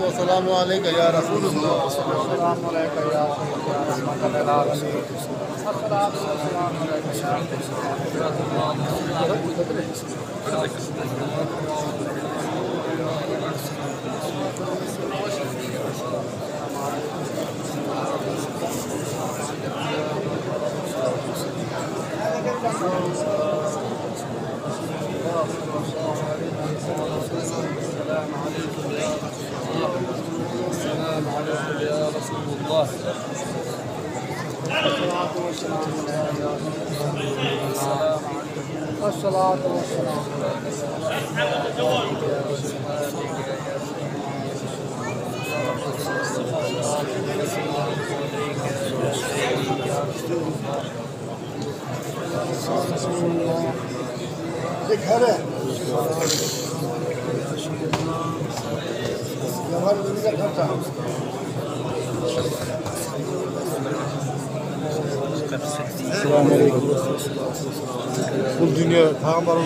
अस्सलामु अलैका या रसूलुल्लाह। السلام عليكم يا رسول الله. الصلاة والسلام घर है हमारे दूरी का घर था। कुल दुनिया था हमारा।